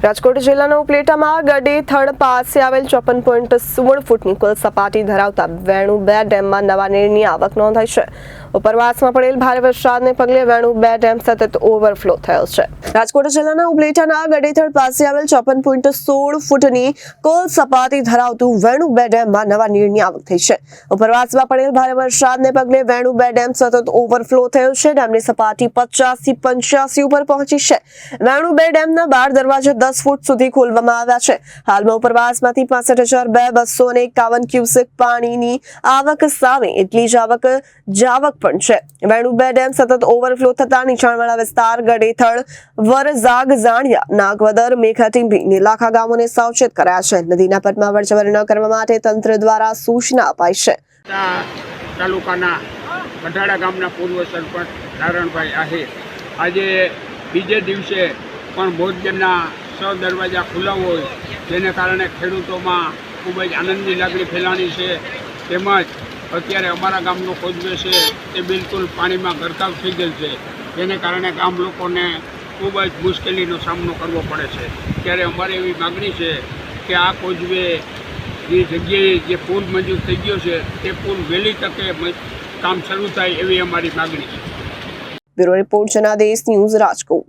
રાજકોટ જિલ્લાના ઉપલેટામાં ગડેથડ પાસે આવેલ 54.16 ફૂટની કુલ સપાટી ધરાવતા વેણુ 2 ડેમમાં નવા નીરની આવક નોંધાઈ છે। ઉપરવાસમાં પડેલ ભારે વરસાદને પગલે વેણુ 2 ડેમ સતત ઓવરફ્લો થયો છે। રાજકોટ જિલ્લાના ઉપલેટાના ગડેથડ પાસે આવેલ 54.16 ફૂટની કુલ સપાટી ધરાવતું વેણુ 2 ડેમમાં નવા નીરની આવક થઈ છે। ઉપરવાસમાં પડેલ ભારે વરસાદને પગલે વેણુ 2 ડેમ સતત ઓવરફ્લો થયો છે। ડેમની સપાટી 50 થી 85 ઉપર પહોંચી છે। વેણુ 2 ડેમના 12 દરવાજા 10 ફૂટ સુધી ખોલવામાં આવ્યા છે। હાલમાં ઉપરવાસમાંથી 65,251 ક્યુસેક પાણીની આવક સામે એટલી જ જાવક પણ છે। વેણુ 2 ડેમ સતત ઓવરફ્લો થતા નીચાણવાળા વિસ્તાર ગડેથડ, વરઝાગ, ઝાણિયા, નાગવદર, મેઘાટીંબી, નીલાખા ગામોને સાવચેત કરાયા છે। નદીના પટમાં અવરજવર ન કરવા માટે તંત્ર દ્વારા સૂચના અપાઈ છે। તાલુકાના કઢાડા ગામના પૂર્વ સરપંચ નારાયણભાઈ આહિર આજે બીજે દિવસે પણ ભોજનના 6 દરવાજા ખુલ્લા હોય, જેને કારણે ખેડૂતોમાં ખૂબ જ આનંદની લાગણી ફેલાણી છે। તેમજ અત્યારે અમારા ગામનો કોઝવે છે તે બિલકુલ પાણીમાં ગરકાવ થઈ ગયેલ છે, જેને કારણે ગામ લોકોને ખૂબ જ મુશ્કેલીનો સામનો કરવો પડે છે। ત્યારે અમારે એવી માગણી છે કે આ કોઝવે જે જગ્યાએ જે પુલ મંજૂર થઈ ગયો છે તે પુલ વહેલી તકે કામ શરૂ થાય એવી અમારી માગણી છે। Bureau report Janadesh news, Rajkot.